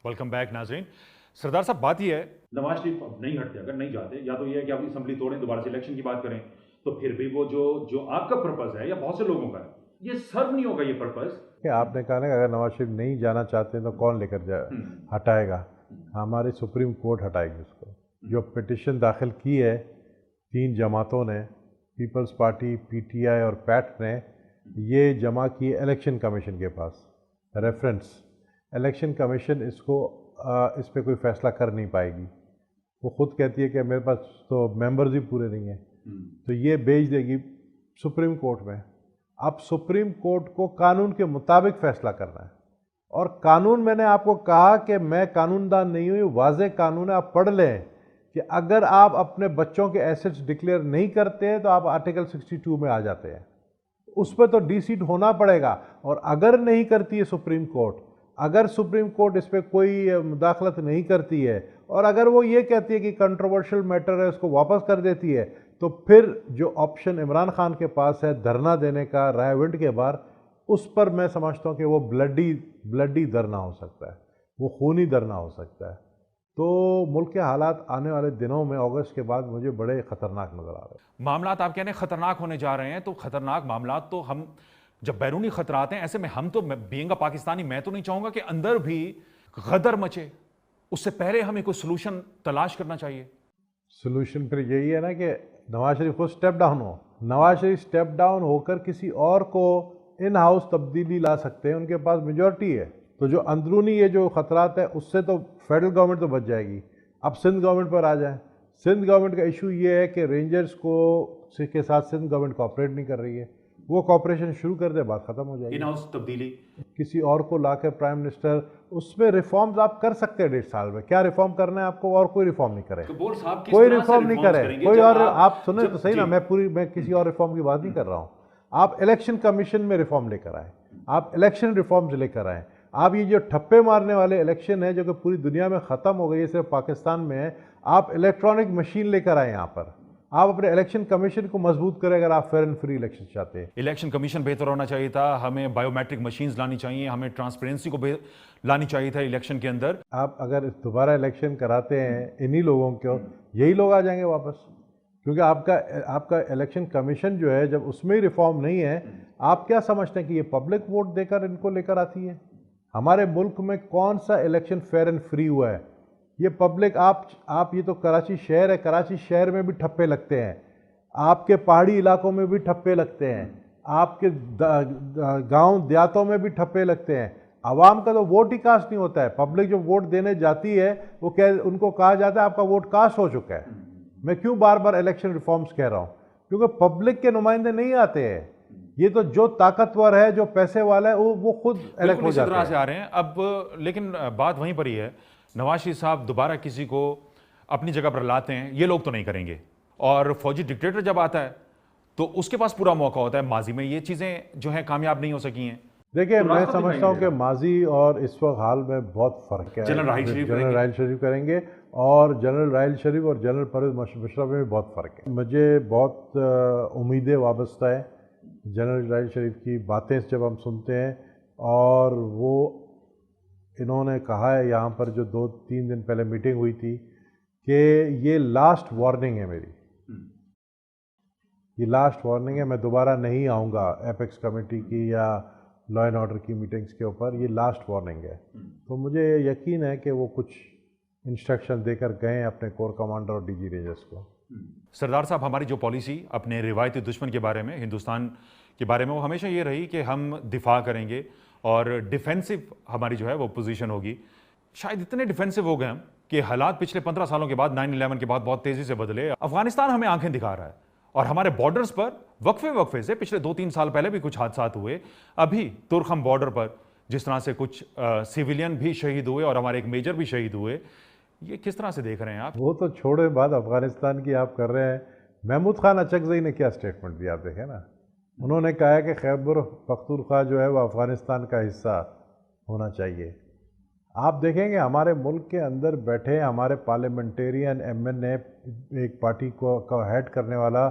ویلکم بیک ناظرین. سردار صاحب, بات یہ ہے نواز شریف اب نہیں ہٹتے, اگر نہیں جاتے, یا تو یہ ہے کہ آپ اسمبلی توڑیں, دوبارہ سے الیکشن کی بات کریں, تو پھر بھی وہ جو آپ کا پرپز ہے یا بہت سے لوگوں کا ہے, یہ سرو نہیں ہوگا. یہ پرپز کہ آپ نے کہا نا کہ اگر نواز شریف نہیں جانا چاہتے تو کون لے کر ہٹائے گا؟ ہماری سپریم کورٹ ہٹائے گی اس کو. جو پٹیشن داخل کی ہے 3 جماعتوں نے، Peoples Party, P T I اور پیٹ نے یہ جمع کی الیکشن کمیشن کے پاس ریفرنس. الیکشن کمیشن اس پہ کوئی فیصلہ کر نہیں پائے گی. وہ خود کہتی ہے کہ میرے پاس تو ممبرز ہی پورے نہیں ہیں، تو یہ بھیج دے گی سپریم کورٹ میں. اب سپریم کورٹ کو قانون کے مطابق فیصلہ کرنا ہے، اور قانون میں نے آپ کو کہا کہ میں قانون دان نہیں ہوئی، واضح قانون ہے، آپ پڑھ لیں کہ اگر آپ اپنے بچوں کے ایسٹس ڈکلیئر نہیں کرتے ہیں تو آپ آرٹیکل 62 میں آ جاتے ہیں. اس پہ تو ڈی سیٹ ہونا پڑے گا. اور اگر نہیں کرتی ہے سپریم کورٹ، اگر سپریم کورٹ اس پہ کوئی مداخلت نہیں کرتی ہے، اور اگر وہ یہ کہتی ہے کہ کنٹروورشل میٹر ہے، اس کو واپس کر دیتی ہے، تو پھر جو آپشن عمران خان کے پاس ہے دھرنا دینے کا رائے ونڈ کے بعد، اس پر میں سمجھتا ہوں کہ وہ بلڈی دھرنا ہو سکتا ہے، وہ خونی دھرنا ہو سکتا ہے. تو ملک کے حالات آنے والے دنوں میں اگست کے بعد مجھے بڑے خطرناک نظر آ رہے ہیں. معاملات آپ کہنے خطرناک ہونے جا رہے ہیں، تو خطرناک معاملات تو ہم جب بیرونی خطرات ہیں، ایسے میں ہم تو بینگ اے پاکستانی میں تو نہیں چاہوں گا کہ اندر بھی غدر مچے. اس سے پہلے ہمیں کوئی سلوشن تلاش کرنا چاہیے. سلوشن پھر یہی ہے نا کہ نواز شریف خود سٹیپ ڈاؤن ہو. نواز شریف سٹیپ ڈاؤن ہو کر کسی اور کو ان ہاؤس تبدیلی لا سکتے ہیں، ان کے پاس میجورٹی ہے. تو جو اندرونی یہ جو خطرات ہیں اس سے تو فیڈرل گورنمنٹ تو بچ جائے گی. اب سندھ گورنمنٹ پر آ جائیں. سندھ گورنمنٹ کا ایشو یہ ہے کہ رینجرز کے ساتھ سندھ گورنمنٹ کوآپریٹ نہیں کر رہی ہے. وہ کوآپریشن شروع کر دے، بات ختم ہو جائے گی. ان ہاؤس تبدیلی کسی اور کو لا کے پرائم منسٹر، اس میں ریفارمز آپ کر سکتے ہیں 1.5 سال میں. کیا ریفارم کرنا ہے آپ کو؟ اور کوئی ریفارم نہیں کرے، کوئی ریفارم نہیں کرے کوئی اور. آپ سنیں تو صحیح نا، میں کسی اور ریفارم کی بات نہیں کر رہا ہوں. آپ الیکشن کمیشن میں ریفارم لے کر آئیں، آپ الیکشن ریفارمز لے کر آئیں. آپ یہ جو ٹھپے مارنے والے الیکشن ہیں جو کہ پوری دنیا میں ختم ہو گئی ہے، صرف پاکستان میں ہے، آپ الیکٹرانک مشین لے کر آئیں یہاں پر. آپ اپنے الیکشن کمیشن کو مضبوط کریں اگر آپ فیئر اینڈ فری الیکشن چاہتے ہیں. الیکشن کمیشن بہتر ہونا چاہیے تھا. ہمیں بائیو میٹرک مشینز لانی چاہیے، ہمیں ٹرانسپیرنسی کو لانی چاہیے تھا الیکشن کے اندر. آپ اگر دوبارہ الیکشن کراتے ہیں انہی لوگوں کو، یہی لوگ آ جائیں گے واپس. کیونکہ آپ کا الیکشن کمیشن جو ہے، جب اس میں ہی ریفارم نہیں ہے، آپ کیا سمجھتے ہیں کہ یہ پبلک ووٹ دے کر ان کو لے کر آتی ہے؟ ہمارے ملک میں کون سا الیکشن فیئر اینڈ فری ہوا ہے؟ یہ پبلک آپ یہ تو کراچی شہر ہے، کراچی شہر میں بھی ٹھپے لگتے ہیں، آپ کے پہاڑی علاقوں میں بھی ٹھپے لگتے ہیں، آپ کے گاؤں دیہاتوں میں بھی ٹھپے لگتے ہیں. عوام کا تو ووٹ ہی کاسٹ نہیں ہوتا ہے. پبلک جو ووٹ دینے جاتی ہے وہ ان کو کہا جاتا ہے آپ کا ووٹ کاسٹ ہو چکا ہے. میں کیوں بار بار الیکشن ریفارمز کہہ رہا ہوں؟ کیونکہ پبلک کے نمائندے نہیں آتے ہیں. یہ تو جو طاقتور ہے، جو پیسے والا ہے، وہ خود الیکٹ ہو جاتے ہیں. سے آ رہے ہیں اب. لیکن بات وہیں پر ہی ہے، نواز شریف صاحب دوبارہ کسی کو اپنی جگہ پر لاتے ہیں، یہ لوگ تو نہیں کریں گے. اور فوجی ڈکٹیٹر جب آتا ہے تو اس کے پاس پورا موقع ہوتا ہے. ماضی میں یہ چیزیں جو ہیں کامیاب نہیں ہو سکی ہیں. دیکھیں، میں سمجھتا ہوں کہ ماضی اور اس وقت حال میں بہت فرق ہے. جنرل راحیل شریف کریں گے، اور جنرل راحیل شریف اور جنرل پرویز مشرف میں بھی بہت فرق ہے. مجھے بہت امیدیں وابستہ ہیں جنرل راحیل شریف کی باتیں جب ہم سنتے ہیں. اور وہ انہوں نے کہا ہے یہاں پر جو 2-3 دن پہلے میٹنگ ہوئی تھی کہ یہ لاسٹ وارننگ ہے میری، یہ لاسٹ وارننگ ہے، میں دوبارہ نہیں آؤں گا ایپیکس کمیٹی کی یا لا اینڈ آرڈر کی میٹنگز کے اوپر. یہ لاسٹ وارننگ ہے. تو مجھے یقین ہے کہ وہ کچھ انسٹرکشن دے کر گئے ہیں اپنے کور کمانڈر اور ڈی جی رینجرز کو. سردار صاحب، ہماری جو پالیسی اپنے روایتی دشمن کے بارے میں، ہندوستان کے بارے میں، وہ ہمیشہ یہ رہی کہ ہم دفاع کریں گے اور ڈیفینسو ہماری جو ہے وہ پوزیشن ہوگی. شاید اتنے ڈیفینسو ہو گئے ہم کہ حالات پچھلے 15 سالوں کے بعد 9/11 کے بعد بہت تیزی سے بدلے. افغانستان ہمیں آنکھیں دکھا رہا ہے، اور ہمارے بارڈرز پر وقفے سے پچھلے 2-3 سال پہلے بھی کچھ حادثات ہوئے. ابھی ترخم بارڈر پر جس طرح سے کچھ سیویلین بھی شہید ہوئے اور ہمارے ایک میجر بھی شہید ہوئے، یہ کس طرح سے دیکھ رہے ہیں آپ؟ وہ تو چھوڑے بات افغانستان کی آپ کر رہے ہیں. محمود خان اچکزئی نے کیا اسٹیٹمنٹ دیا آپ دیکھیں نا. انہوں نے کہا ہے کہ خیبر پختونخوا جو ہے وہ افغانستان کا حصہ ہونا چاہیے. آپ دیکھیں گے ہمارے ملک کے اندر بیٹھے ہمارے پارلیمنٹیرین MNA، ایک پارٹی کو ہیڈ کرنے والا،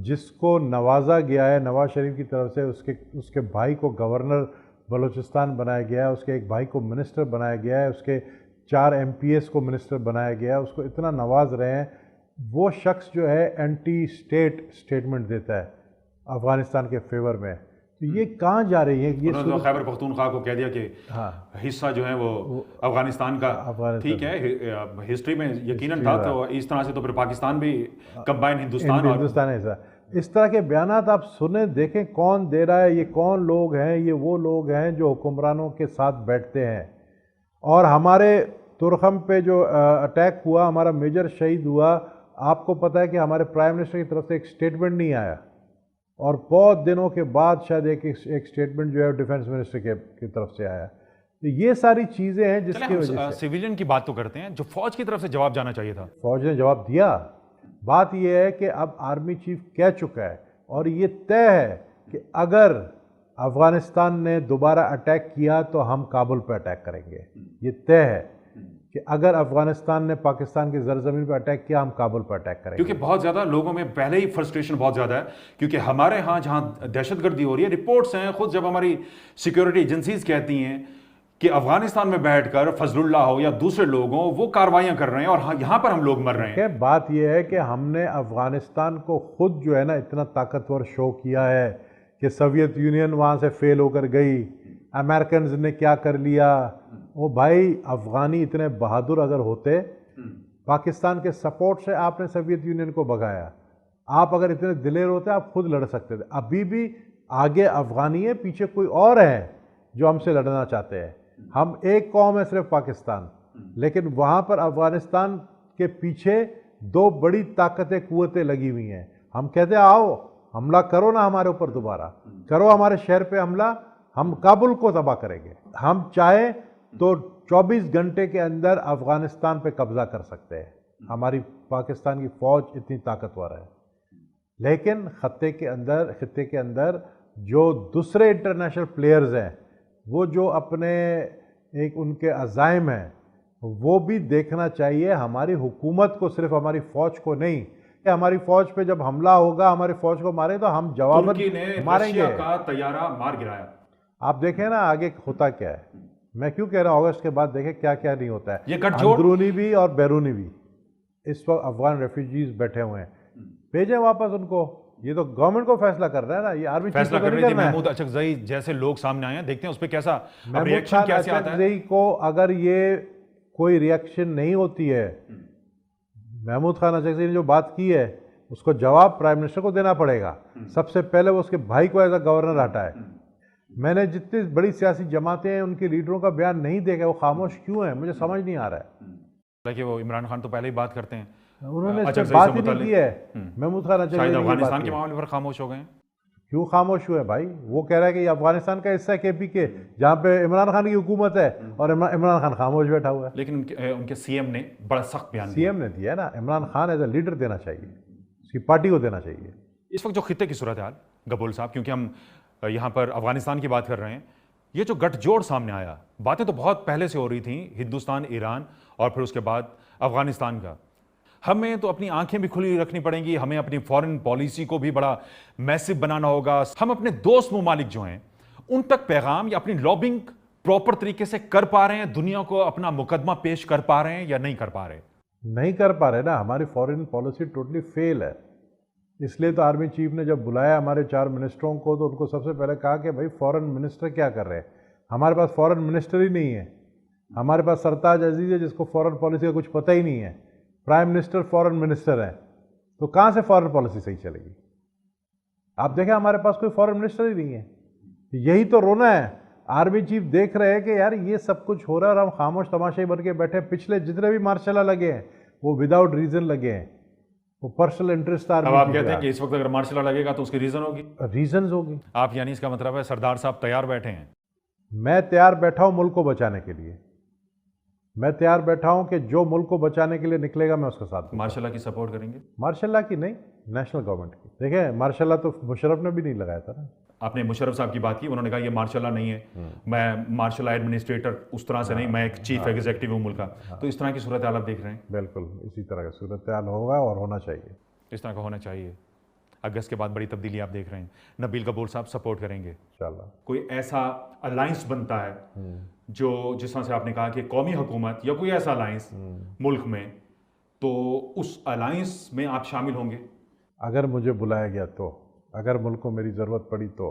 جس کو نوازا گیا ہے نواز شریف کی طرف سے، اس کے بھائی کو گورنر بلوچستان بنایا گیا ہے، اس کے ایک بھائی کو منسٹر بنایا گیا ہے، اس کے 4 MPs کو منسٹر بنایا گیا ہے، اس کو اتنا نواز رہے ہیں. وہ شخص جو ہے اینٹی اسٹیٹمنٹ دیتا ہے افغانستان کے فیور میں. یہ کہاں جا رہی ہے؟ یہ انہوں نے تو خیبر پختونخوا کو کہہ دیا کہ حصہ جو ہے وہ افغانستان کا، ٹھیک ہے ہسٹری میں یقیناً تھا، تو اس طرح سے تو پھر پاکستان بھی کمبائن ہندوستان ہے. اس طرح کے بیانات آپ سنیں، دیکھیں کون دے رہا ہے، یہ کون لوگ ہیں. یہ وہ لوگ ہیں جو حکمرانوں کے ساتھ بیٹھتے ہیں. اور ہمارے ترخم پہ جو اٹیک ہوا، ہمارا میجر شہید ہوا، آپ کو پتہ ہے کہ ہمارے پرائم منسٹر کی طرف سے ایک سٹیٹمنٹ نہیں آیا، اور بہت دنوں کے بعد شاید ایک سٹیٹمنٹ جو ہے ڈیفنس منسٹر کی طرف سے آیا. تو یہ ساری چیزیں ہیں جس کی وجہ سے سویلین کی بات تو کرتے ہیں، جو فوج کی طرف سے جواب جانا چاہیے تھا. فوج نے جواب دیا. بات یہ ہے کہ اب آرمی چیف کہہ چکا ہے، اور یہ طے ہے کہ اگر افغانستان نے دوبارہ اٹیک کیا تو ہم کابل پہ اٹیک کریں گے. یہ طے ہے کہ اگر افغانستان نے پاکستان کی زرزمین پہ اٹیک کیا، ہم کابل پہ اٹیک کریں گے. کیونکہ بہت زیادہ لوگوں میں پہلے ہی فرسٹریشن بہت زیادہ ہے، کیونکہ ہمارے ہاں جہاں دہشت گردی ہو رہی ہے، رپورٹس ہیں خود جب ہماری سیکیورٹی ایجنسیز کہتی ہیں کہ افغانستان میں بیٹھ کر فضل اللہ ہو یا دوسرے لوگ ہوں وہ کارروائیاں کر رہے ہیں، اور یہاں پر ہم لوگ مر رہے ہیں. بات یہ ہے کہ ہم نے افغانستان کو خود جو ہے نا اتنا طاقتور شو کیا ہے کہ سوویت یونین وہاں سے فیل ہو کر گئی، امریکنز نے کیا کر لیا. وہ بھائی افغانی اتنے بہادر اگر ہوتے، پاکستان کے سپورٹ سے آپ نے سوویت یونین کو بھگایا. آپ اگر اتنے دلیر ہوتے آپ خود لڑ سکتے تھے. ابھی بھی آگے افغانی ہے، پیچھے کوئی اور ہے جو ہم سے لڑنا چاہتے ہیں. ہم ایک قوم ہے صرف پاکستان، لیکن وہاں پر افغانستان کے پیچھے دو بڑی طاقتیں قوتیں لگی ہوئی ہیں. ہم کہتے ہیں آؤ حملہ کرو نا ہمارے اوپر، دوبارہ کرو ہمارے شہر پہ حملہ، ہم کابل کو تباہ کریں گے. ہم چاہیں تو 24 گھنٹے کے اندر افغانستان پہ قبضہ کر سکتے ہیں. ہماری پاکستان کی فوج اتنی طاقتور ہے. لیکن خطے کے اندر جو دوسرے انٹرنیشنل پلیئرز ہیں، وہ جو اپنے ایک ان کے عزائم ہیں، وہ بھی دیکھنا چاہیے ہماری حکومت کو، صرف ہماری فوج کو نہیں. کہ ہماری فوج پہ جب حملہ ہوگا، ہماری فوج کو مارے تو ہم جواباً ماریں گے. رشیا کا طیارہ مار گرایا. آپ دیکھیں نا آگے ہوتا کیا ہے. میں کیوں کہہ رہا ہوں اگست کے بعد دیکھیں کیا کیا نہیں ہوتا ہے. یہ گٹھ جوڑ اندرونی بھی اور بیرونی بھی. اس وقت افغان ریفیوجیز بیٹھے ہوئے ہیں، بھیجیں واپس ان کو. یہ تو گورنمنٹ کو فیصلہ کر رہا ہے نا، یہ آرمی چیف فیصلہ کو کر نہیں رہی تھی. کرنا ہے. محمود اچکزئی جیسے لوگ سامنے آئے ہیں، دیکھتے ہیں اس پہ کیسا محمود ریئیکشن خان کیسے آتا ہے. اچکزئی کو اگر یہ کوئی ریئیکشن نہیں ہوتی ہے، محمود خان اچکزئی نے جو بات کی ہے اس کو جواب پرائم منسٹر کو دینا پڑے گا. سب سے پہلے وہ اس کے بھائی کو ایز اے گورنر ہٹائے. میں نے جتنی بڑی سیاسی جماعتیں ہیں ان کے لیڈروں کا بیان نہیں دیکھا. وہ خاموش کیوں ہیں مجھے سمجھ نہیں آ رہا ہے. حالانکہ وہ عمران خان تو پہلے ہی بات کرتے ہیں، انہوں نے اس پہ بات ہی نہیں کی ہے. محمود خان اچکزئی شاید نے افغانستان کے معاملے پر خاموش ہو گئے ہیں. کیوں خاموش ہوئے بھائی؟ وہ کہہ رہا ہے کہ یہ افغانستان کا حصہ ہے کے پی کے، جہاں پہ عمران خان کی حکومت ہے، اور عمران خان خاموش بیٹھا ہوا ہے. لیکن ان کے سی ایم نے بڑا سخت بیان سی ایم نے دیا ہے نا. Imran Khan as a leader دینا چاہیے، اس کی پارٹی کو دینا چاہیے. اس وقت جو خطے کی صورتحال گبول صاحب، کیونکہ ہم یہاں پر افغانستان کی بات کر رہے ہیں، یہ جو گٹھ جوڑ سامنے آیا، باتیں تو بہت پہلے سے ہو رہی تھیں، ہندوستان، ایران اور پھر اس کے بعد افغانستان کا. ہمیں تو اپنی آنکھیں بھی کھلی رکھنی پڑیں گی، ہمیں اپنی فورن پالیسی کو بھی بڑا میسو بنانا ہوگا. ہم اپنے دوست ممالک جو ہیں ان تک پیغام یا اپنی لابنگ پراپر طریقے سے کر پا رہے ہیں، دنیا کو اپنا مقدمہ پیش کر پا رہے ہیں یا نہیں کر پا رہے؟ نہیں کر پا رہے نا. ہماری فورن پالیسی ٹوٹلی فیل ہے. اس لیے تو آرمی چیف نے جب بلایا ہمارے 4 منسٹروں کو تو ان کو سب سے پہلے کہا کہ بھائی فورن منسٹر کیا کر رہے ہیں. ہمارے پاس فورن منسٹر ہی نہیں ہے. ہمارے پاس سرتاج عزیز ہے جس کو فورن پالیسی کا کچھ پتہ ہی نہیں ہے. پرائم منسٹر فورن منسٹر ہے، تو کہاں سے فورن پالیسی صحیح چلے گی؟ آپ دیکھیں ہمارے پاس کوئی فورن منسٹر ہی نہیں ہے. یہی تو رونا ہے. آرمی چیف دیکھ رہے ہیں کہ یار یہ سب کچھ ہو رہا ہے اور ہم خاموش تماشائی بن کے بیٹھے. پچھلے جتنے بھی مارشل لا لگے ہیں وہ وداؤٹ ریزن لگے ہیں، وہ پرسنل انٹرسٹ. اب آپ کہتے ہیں کہ اس وقت اگر مارشل لا لگے گا تو اس کی ریزن ہوگی، ریزنز ہوگی. آپ یعنی اس کا مطلب ہے سردار صاحب تیار بیٹھے ہیں؟ میں تیار بیٹھا ہوں ملک کو بچانے کے لیے. میں تیار بیٹھا ہوں کہ جو ملک کو بچانے کے لیے نکلے گا میں اس کے ساتھ. مارشل لا کی سپورٹ کریں گے؟ مارشل لا کی نہیں، نیشنل گورنمنٹ کی. دیکھیں مارشل لا تو مشرف نے بھی نہیں لگایا تھا نا. آپ نے مشرف صاحب کی بات کی، انہوں نے کہا یہ مارشل لا نہیں ہے، میں مارشل لا ایڈمنسٹریٹر اس طرح سے نہیں، میں ایک چیف ایگزیکٹو ہوں ملک کا. تو اس طرح کی صورتحال آپ دیکھ رہے ہیں؟ بالکل اسی طرح کا صورتحال ہوگا اور ہونا چاہیے. اس طرح کا ہونا چاہیے. اگست کے بعد بڑی تبدیلی آپ دیکھ رہے ہیں. نبیل گبور صاحب سپورٹ کریں گے انشاءاللہ. کوئی ایسا الائنس بنتا ہے جو جس طرح سے آپ نے کہا کہ قومی حکومت یا کوئی ایسا الائنس ملک میں، تو اس الائنس میں آپ شامل ہوں گے؟ اگر مجھے بلایا گیا تو، اگر ملک کو میری ضرورت پڑی تو.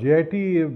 JIT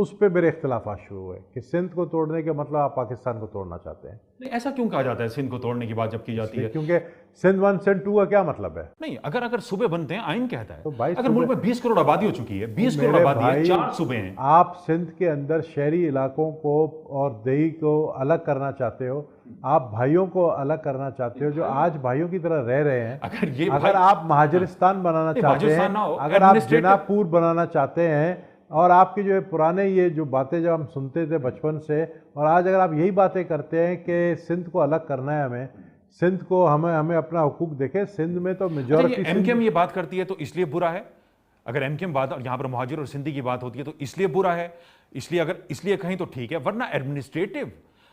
اس پہ میرے اختلافات شروع ہوئے کہ سندھ کو توڑنے کے مطلب آپ پاکستان کو توڑنا چاہتے ہیں. نہیں ایسا کیوں کہا جاتا ہے سندھ کو توڑنے کی بات جب کی جاتی ہے؟ کیونکہ سندھ 1 سندھ 2 کا کیا مطلب ہے؟ نہیں اگر صوبے بنتے ہیں آئین کہتا ہے. تو بھائی اگر ملک میں 20 کروڑ آبادی ہو چکی ہے، 20 کروڑ آبادی ہے، 4 صوبے ہیں. آپ سندھ کے اندر شہری علاقوں کو اور دیہی کو الگ کرنا چاہتے ہو، آپ بھائیوں کو الگ کرنا چاہتے ہو جو آج بھائیوں کی طرح رہ رہے ہیں. اگر آپ مہاجرستان بنانا چاہتے ہیں، اگر آپ جنا پور بنانا چاہتے ہیں، اور آپ کے جو پرانے یہ جو باتیں جب ہم سنتے تھے بچپن سے، اور آج اگر آپ یہی باتیں کرتے ہیں کہ سندھ کو الگ کرنا ہے، ہمیں سندھ کو ہمیں اپنا حقوق دیکھیں. سندھ میں تو میجورٹی ایم کیو ایم یہ بات کرتی ہے تو اس لیے برا ہے. اگر ایم کیو ایم بات یہاں پر مہاجر اور سندھی کی بات ہوتی ہے تو اس لیے برا ہے. اس لیے اگر اس لیے کہیں تو ٹھیک ہے، ورنہ ایڈمنسٹریٹو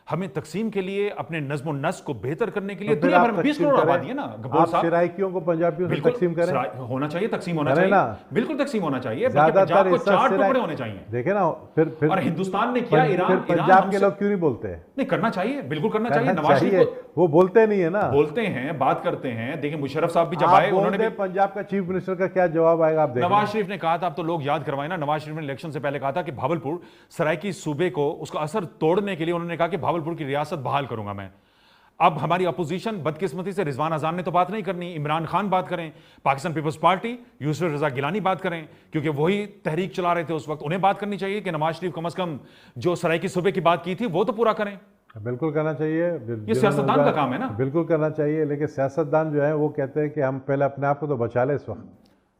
ہمیں تقسیم کے لیے اپنے نظم و نسق کو بہتر کرنے کے لیے دنیا بھر میں 20 کروڑ آبادی ہے نا. آپ سرائکیوں کو پنجابیوں سے تقسیم کریں، ہونا چاہیے، تقسیم ہونا چاہیے، بالکل تقسیم ہونا چاہیے. زیادہ تر کو 4 ٹکڑے ہونے چاہیے. دیکھیں نا پھر اور ہندوستان نے کیا، ایران پنجاب کے لوگ کیوں نہیں بولتے ہیں؟ نہیں کرنا چاہیے، بالکل کرنا چاہیے. نواز شریف وہ بولتے نہیں ہے نا، بولتے ہیں، بات کرتے ہیں. دیکھیں مشرف صاحب بھی جب آئے انہوں نے بھی، پنجاب کا چیف منسٹر کا کیا جواب آئے گا آپ دیکھیں. نواز شریف نے کہا تھا، اب تو لوگ یاد کروائیں نا، نواز شریف نے الیکشن سے پہلے کہا تھا کہ بھاولپور سرائکی صوبے کو اس کا اثر توڑنے کے لیے انہوں نے کہا کہ بھاولپور کی ریاست بحال کروں گا میں. اب ہماری اپوزیشن بدقسمتی سے رضوان اذان نے تو بات نہیں کرنی، عمران خان بات کریں، پاکستان پیپلز پارٹی یوسف رضا گیلانی بات کریں، کیونکہ وہی تحریک چلا رہے تھے اس وقت. انہیں بات کرنی چاہیے کہ نواز شریف کم از کم جو سرائکی صوبے کی بات کی تھی وہ تو پورا کریں. بالکل کرنا چاہیے، یہ سیاستدان کا کام ہے نا. بالکل کرنا چاہیے، لیکن سیاستدان جو ہے وہ کہتے ہیں کہ ہم پہلے اپنے آپ کو تو بچا لیں. اس وقت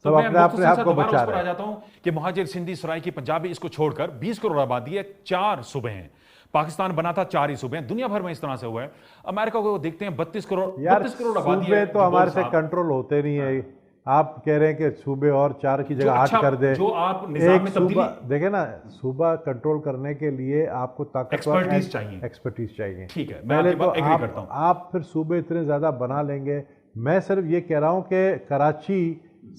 تو میں اپنے آپ کو بچا رہے ہیں. آ جاتا ہوں کہ مہاجر سندھی سرائکی پنجابی اس کو چھوڑ کر 20 کروڑ آبادی ہے، 4 صوبے ہیں. پاکستان بنا تھا 4 ہی صوبے ہیں. دنیا بھر میں اس طرح سے ہوا ہے. امریکہ کو دیکھتے ہیں 32 کروڑ آبادی ہے. صوبے تو ہمارے سے کنٹرول ہوتے نہیں ہیں. آپ کہہ رہے ہیں کہ صوبے اور 4 کی جگہ 8 کر دے. جو آپ نظام میں تبدیلی دیکھیں نا، صوبہ کنٹرول کرنے کے لیے آپ کو ایکسپرٹیز چاہیے. ٹھیک ہے، میں ایگری کرتا ہوں. آپ پھر صوبے اتنے زیادہ بنا لیں گے. میں صرف یہ کہہ رہا ہوں کہ کراچی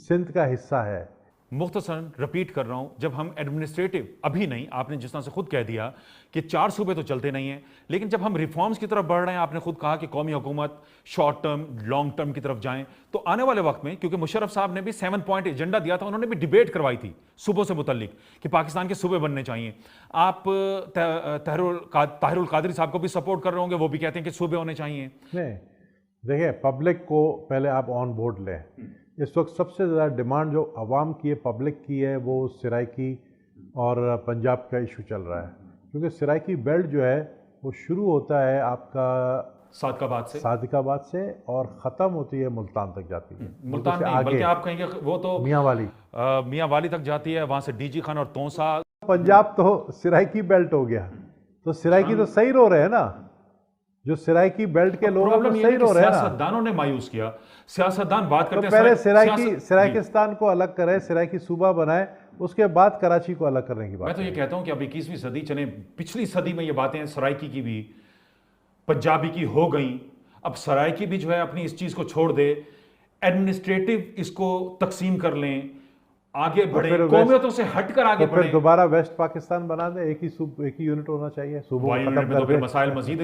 سندھ کا حصہ ہے. مختصراً رپیٹ کر رہا ہوں، جب ہم ایڈمنسٹریٹو ابھی نہیں، آپ نے جس طرح سے خود کہہ دیا کہ 4 صوبے تو چلتے نہیں ہیں، لیکن جب ہم ریفارمز کی طرف بڑھ رہے ہیں، آپ نے خود کہا کہ قومی حکومت شارٹ ٹرم لانگ ٹرم کی طرف جائیں، تو آنے والے وقت میں، کیونکہ مشرف صاحب نے بھی 7 پوائنٹ ایجنڈا دیا تھا، انہوں نے بھی ڈیبیٹ کروائی تھی صوبوں سے متعلق کہ پاکستان کے صوبے بننے چاہیے. آپ طاہر القادری صاحب کو بھی سپورٹ کر رہے ہوں گے، وہ بھی کہتے ہیں کہ صوبے ہونے چاہیے. نہیں دیکھیں، پبلک کو پہلے آپ آن بورڈ لیں. اس وقت سب سے زیادہ ڈیمانڈ جو عوام کی ہے، پبلک کی ہے، وہ سرائکی اور پنجاب کا ایشو چل رہا ہے. کیونکہ سرائکی بیلٹ جو ہے وہ شروع ہوتا ہے آپ کا صادق آباد سے اور ختم ہوتی ہے ملتان تک جاتی ہے. ملتان نہیں بلکہ آپ کہیں گے وہ تو میاں والی تک جاتی ہے، وہاں سے ڈی جی خان اور تونسا. پنجاب تو سرائکی بیلٹ ہو گیا. تو سرائکی تو صحیح رو رہے ہیں نا، جو سرائکی بیلٹ کے لوگ صحیح رو رہے ہیں نا. سیاستدانوں نے مایوس کیا. سیاستدان بات کرتے ہیں پہلے سرائکستان کو الگ کرے، سرائکی صوبہ بنائے، اس کے بعد کراچی کو الگ کرنے کی بات. میں تو یہ کہتا ہوں کہ اب 21ویں صدی چلیں، پچھلی صدی میں یہ باتیں سرائکی کی بھی پنجابی کی ہو گئیں. اب سرائکی بھی جو ہے اپنی اس چیز کو چھوڑ دے، ایڈمنسٹریٹو اس کو تقسیم کر لیں، آگے بڑھیں، قومیتوں سے ہٹ کر آگے بڑھیں. پھر دوبارہ ویسٹ پاکستان بنا دیں، ایک ہی یونٹ ہونا چاہیے. صوبوں کو ختم کر دیں، مسائل مزید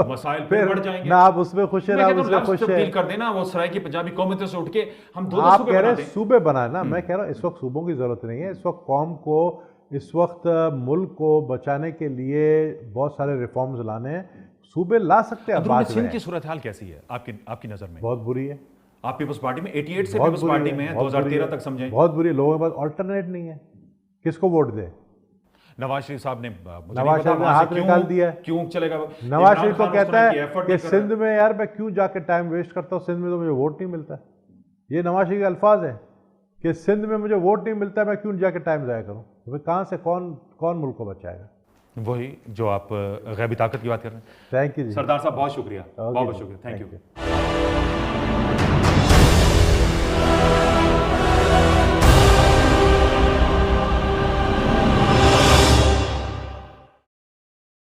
مسائل پھر بڑھ جائیں گے. نہ آپ اس میں خوش ہیں، نہ آپ اس میں خوش ہیں. تبدیل کر دینا وہ سرائکی پنجابی قومیتوں سے اٹھ کے ہم 2 آپ کہہ رہے ہیں صوبے بنائیں نا. میں کہہ رہا ہوں اس وقت صوبوں کی ضرورت نہیں ہے. اس وقت قوم کو، اس وقت ملک کو بچانے کے لیے بہت سارے ریفارمز لانے ہیں. صوبے لا سکتے ہیں. اب سندھ کی صورتحال کیسی ہے آپ کی نظر میں؟ بہت بری ہے. آپ پیپلز پارٹی میں 88 سے پیپلز پارٹی میں ہیں، 2013 تک سمجھیں. بہت بری ہے. لوگوں کے پاس آلٹرنیٹ نہیں ہے. کس کو ووٹ دے؟ نواز شریف صاحب نے ہاتھ نکال دیا ہے. کیوں چلے گا؟ نواز شریف تو کہتا ہے کہ سندھ میں یار میں کیوں جا کے ٹائم ویسٹ کرتا ہوں، سندھ میں تو مجھے ووٹ نہیں ملتا. یہ نواز شریف کے الفاظ ہیں کہ سندھ میں مجھے ووٹ نہیں ملتا، میں کیوں جا کے ٹائم ضائع کروں. کہاں سے کون ملک کو بچائے گا؟ وہی جو آپ غیبی طاقت کی بات کر رہے ہیں. تھینک یو سردار صاحب، بہت شکریہ، بہت شکریہ. Thank you.